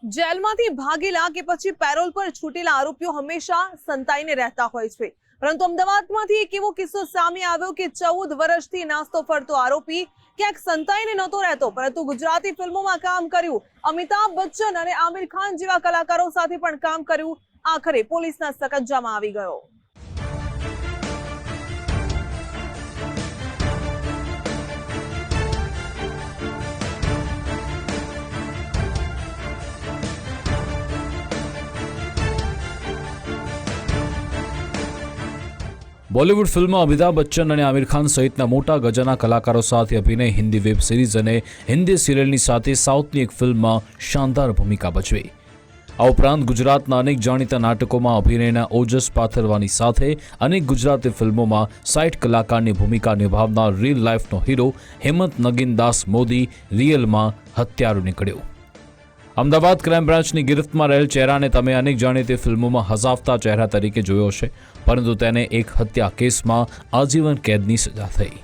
જેલમાંથી ભાગેલા કે પછી પેરોલ પર છૂટેલા આરોપીઓ હંમેશા સંતાઈને રહેતા હોય છે, પરંતુ અમદાવાદમાંથી એક એવો કિસ્સો સામે આવ્યો કે 14 વર્ષથી નાસ્તો ફરતો આરોપી ક્યાંક સંતાઈને નહોતો રહેતો, પરંતુ ગુજરાતી ફિલ્મોમાં કામ કર્યું, અમિતાભ બચ્ચન અને આમિર ખાન જેવા કલાકારો સાથે પણ કામ કર્યું, આખરે પોલીસના સકંજામાં આવી ગયો। બોલિવૂડ ફિલ્મમાં અમિતાભ બચ્ચન અને આમિર ખાન સહિતના મોટા ગજાના કલાકારો સાથે અભિનય, હિન્દી વેબ સિરીઝ અને હિન્દી સિરિયલની સાથે સાઉથની એક ફિલ્મમાં શાનદાર ભૂમિકા ભજવી। આ ઉપરાંત ગુજરાતના અનેક જાણીતા નાટકોમાં અભિનયના ઓજસ પાથરવાની સાથે અનેક ગુજરાતી ફિલ્મોમાં સાઇડ કલાકારની ભૂમિકા નિભાવનાર રિયલ લાઈફનો હીરો હેમંત નગીનદાસ મોદી રિયલમાં હત્યારો નીકળ્યો। અમદાવાદ ક્રાઇમ બ્રાન્ચની ગિરફ્તમાં રહેલ ચહેરાને તમે અનેક જાણીતી ફિલ્મોમાં હસાવતા ચહેરા તરીકે જોયો છે, પરંતુ તેને એક હત્યા કેસમાં આજીવન કેદની સજા થઈ।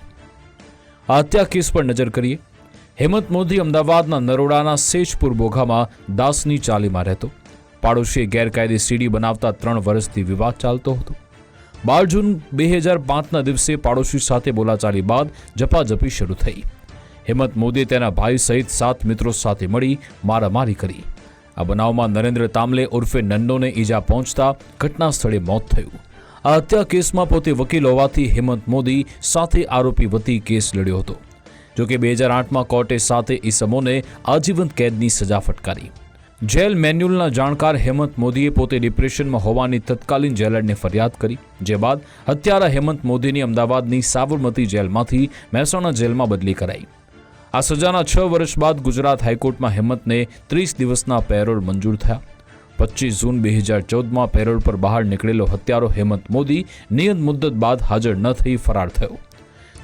આ હત્યા કેસ પર નજર કરીએ। હેમંત મોદી અમદાવાદના નરોડાના સેજપુર બોઘામાં દાસની ચાલીમાં રહેતો। પાડોશીએ ગેરકાયદે સીડી બનાવતા 3 વર્ષથી વિવાદ ચાલતો હતો। 12 જૂન 2005ના દિવસે પાડોશી સાથે બોલાચાલી બાદ ઝપાઝપી શરૂ થઈ। હેમંત મોદીએ તેના ભાઈ સહિત 7 મિત્રો સાથે મળી મારામારી કરી। આ બનાવમાં નરેન્દ્ર તામલે ઉર્ફે નન્નોને ઈજા પહોંચતા ઘટના સ્થળે મોત થયું। આ હત્યા કેસમાં પોતે વકીલ હોવાથી હેમંત મોદી સાથે આરોપી વતી કેસ લડ્યો હતો। જોકે 2008માં કોર્ટે 7 ઈસમોને આજીવન કેદની સજા ફટકારી। જેલ મેન્યુઅલના જાણકાર હેમંત મોદીએ પોતે ડિપ્રેશનમાં હોવાની તત્કાલીન જેલરને ફરિયાદ કરી, જે બાદ હત્યારા હેમંત મોદીની અમદાવાદની સાબરમતી જેલમાંથી મહેસાણા જેલમાં બદલી કરાઈ। આ સજાના 6 વર્ષ બાદ ગુજરાત હાઈકોર્ટમાં હેમંતને 30 દિવસના પેરોલ મંજૂર થયા। 25 જૂન 2014માં પેરોલ પર બહાર નીકળેલો હત્યારો હેમંત મોદી નિયત મુદ્દત બાદ હાજર ન થઈ ફરાર થયો,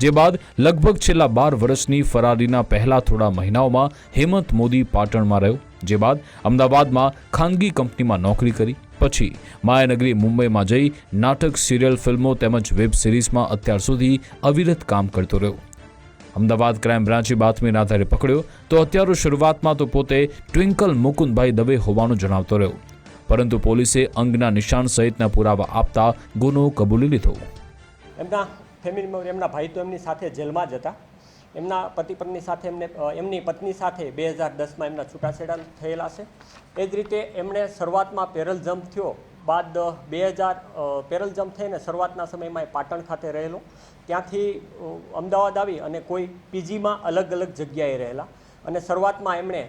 જે બાદ લગભગ છેલ્લા 12 વર્ષની ફરારીના પહેલા થોડા મહિનાઓમાં હેમંત મોદી પાટણમાં રહ્યો, જે બાદ અમદાવાદમાં ખાનગી કંપનીમાં નોકરી કરી। પછી માયાનગરી મુંબઈમાં જઈ નાટક, સિરિયલ, ફિલ્મો તેમજ વેબ સિરીઝમાં અત્યાર સુધી અવિરત કામ કરતો રહ્યો। અમદાવાદ ક્રાઇમ બ્રાન્ચે બાતમીના આધારે પકડ્યો તો હત્યારો શરૂઆતમાં તો પોતે ટ્વિંકલ મુકુંદભાઈ દવે હોવાનું જણાવતો રહ્યો, પરંતુ પોલીસે અંગના નિશાન સહિતના પુરાવા આપતા ગુનો કબૂલી લીધો। એમના ફેમિલી મેમ્બર, એમના ભાઈ તો એમની સાથે જેલમાં જ હતા। એમના પતિ પત્ની સાથે એમની પત્ની સાથે 2010માં એમના છૂટાછેડા થયેલા છે। એ જ રીતે એમણે શરૂઆતમાં પેરલ જમ્પ થયો બાદ 2000 પેરલ જમ્પ થઈને શરૂઆતના સમયમાં એ પાટણ ખાતે રહેલો, ત્યાંથી અમદાવાદ આવી અને કોઈ પીજીમાં અલગ અલગ જગ્યાએ રહેલા અને શરૂઆતમાં એમણે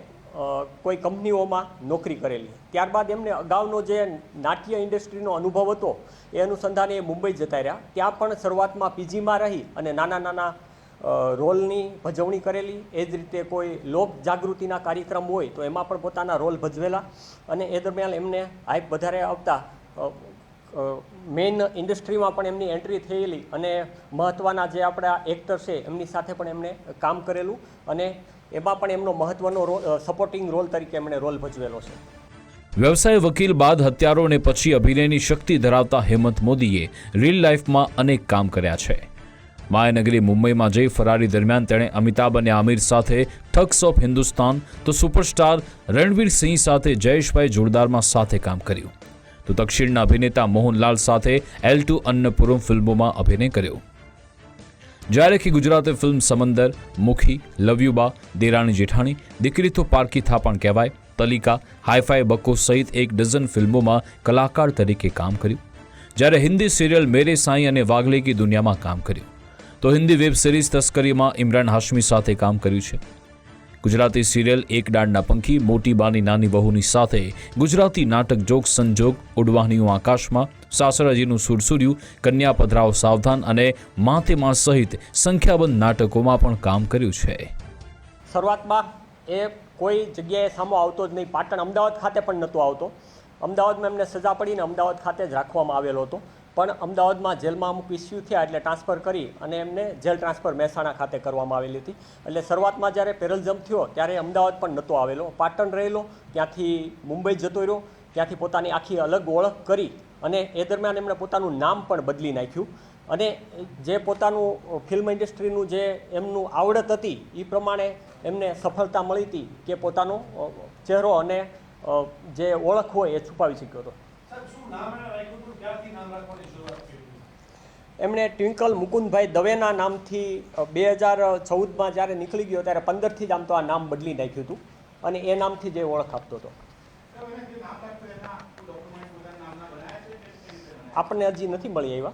કોઈ કંપનીઓમાં નોકરી કરેલી। ત્યારબાદ એમને અગાઉનો જે નાટ્ય ઇન્ડસ્ટ્રીનો અનુભવ હતો એ અનુસંધાને એ મુંબઈ જતા રહ્યા। ત્યાં પણ શરૂઆતમાં પીજીમાં રહી અને નાના નાના રોલની ભજવણી કરેલી। એ જ રીતે કોઈ લોક જાગૃતિના કાર્યક્રમ હોય તો એમાં પણ પોતાના રોલ ભજવેલા અને એ દરમિયાન એમને હાઈપ વધારે આવતા મેઇન ઇન્ડસ્ટ્રીમાં પણ એમની એન્ટ્રી થયેલી અને મહત્ત્વના જે આપણા એક્ટર છે એમની સાથે પણ એમણે કામ કરેલું અને એમાં પણ એમનો મહત્ત્વનો સપોર્ટિંગ રોલ તરીકે એમણે રોલ ભજવેલો છે। વ્યવસાય વકીલ બાદ હત્યારો અને પછી અભિનયની શક્તિ ધરાવતા હેમંત મોદીએ રિયલ લાઈફમાં અનેક કામ કર્યા છે। માયાનગરી મુંબઈમાં જઈ ફરારી દરમિયાન તેણે અમિતાભ અને આમિર સાથે ઠગ્સ ઓફ હિન્દુસ્તાન, તો સુપરસ્ટાર રણવીર સિંહ સાથે જયેશભાઈ જોરદારમાં સાથે કામ કર્યું, તો દક્ષિણના અભિનેતા મોહનલાલ સાથે L2 અન્નપૂર્મ ફિલ્મોમાં અભિનય કર્યો। જ્યારે કે ગુજરાતી ફિલ્મ સમંદર, મુખી, લવયુબા, દેરાણી જેઠાણી, દીકરી તો પારકી થા પણ કહેવાય, તલિકા, હાઈફાઈ બકો સહિત 1 ડઝન ફિલ્મોમાં કલાકાર તરીકે કામ કર્યું। જ્યારે હિન્દી સિરિયલ મેરે સાईं અને વાગલે કી દુનિયામાં કામ કર્યું, તો હિન્દી વેબ સિરીઝ તસ્કરીમાં ઇમરાન હાશમી સાથે કામ કર્યું છે। ગુજરાતી સિરિયલ એક ડાળના પંખી, મોટી બાની નાની વહુની સાથે ગુજરાતી નાટક જોગ સંજોગ, ઉડવાણીઓ આકાશમાં, સાસરાજીનું સુરસુર્યું, કન્યા પધરાઓ સાવધાન અને માતે માં સહિત સંખ્યાબંધ નાટકોમાં પણ કામ કર્યું છે। શરૂઆતમાં એ કોઈ જગ્યાએ સામો આવતો જ નહીં, પાટણ અમદાવાદ ખાતે પણ નહોતો આવતો। અમદાવાદમાં એમને સજા પડીને અમદાવાદ ખાતે જ રાખવામાં આવેલો હતો, પણ અમદાવાદમાં જેલમાં અમુક ઇસ્યુ થયા એટલે ટ્રાન્સફર કરી અને એમને જેલ ટ્રાન્સફર મહેસાણા ખાતે કરવામાં આવેલી હતી। એટલે શરૂઆતમાં જ્યારે પેરલ જમ્પ થયો ત્યારે અમદાવાદ પણ નહોતો આવેલો, પાટણ રહેલો, ત્યાંથી મુંબઈ જતો રહ્યો, ત્યાંથી પોતાની આખી અલગ ઓળખ કરી અને એ દરમિયાન એમણે પોતાનું નામ પણ બદલી નાખ્યું અને જે પોતાનું ફિલ્મ ઇન્ડસ્ટ્રીનું જે એમનું આવડત હતી એ પ્રમાણે એમને સફળતા મળી હતી કે પોતાનો ચહેરો અને જે ઓળખ હોય એ છુપાવી શક્યો હતો. એમણે ટ્વિંકલ મુકુંદભાઈ દવેના નામથી 2014માં જ્યારે નીકળી ગયો ત્યારે 15થી જ આમ તો આ નામ બદલી નાખ્યું હતું અને એ નામથી જે ઓળખ આપતો હતો. આપણને હજી નથી મળી આવ્યા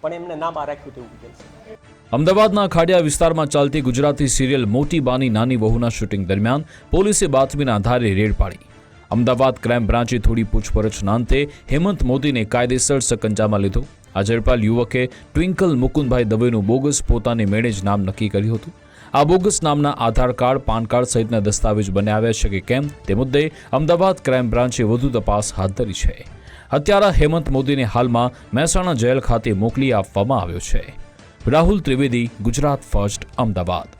પણ એમને નામ આ રાખ્યું તેવું કીધેલ છે. અમદાવાદના ખાડિયા વિસ્તારમાં ચાલતી ગુજરાતી સિરિયલ મોટી બાની નાની વહુના શૂટિંગ દરમિયાન પોલીસે બાતમીના આધારે રેડ પાડી. અમદાવાદ ક્રાઇમ બ્રાન્ચે થોડી પૂછપરછના અંતે હેમંત મોદીને કાયદેસર સકંજામાં લીધો. આ ઝડપાયેલ યુવકે ટ્વિંકલ મુકુંદભાઈ દવેનું બોગસ પોતાને મેળે જ નામ નક્કી કર્યું હતું. આ બોગસ નામના આધાર કાર્ડ, પાન કાર્ડ સહિતના દસ્તાવેજ બનાવ્યા છે કે કેમ તે મુદ્દે અમદાવાદ ક્રાઇમ બ્રાન્ચે વધુ તપાસ હાથ ધરી છે. હત્યારા હેમંત મોદીને હાલમાં મહેસાણા જેલ ખાતે મોકલી આપવામાં આવ્યો છે. રાહુલ ત્રિવેદી, ગુજરાત ફર્સ્ટ, અમદાવાદ.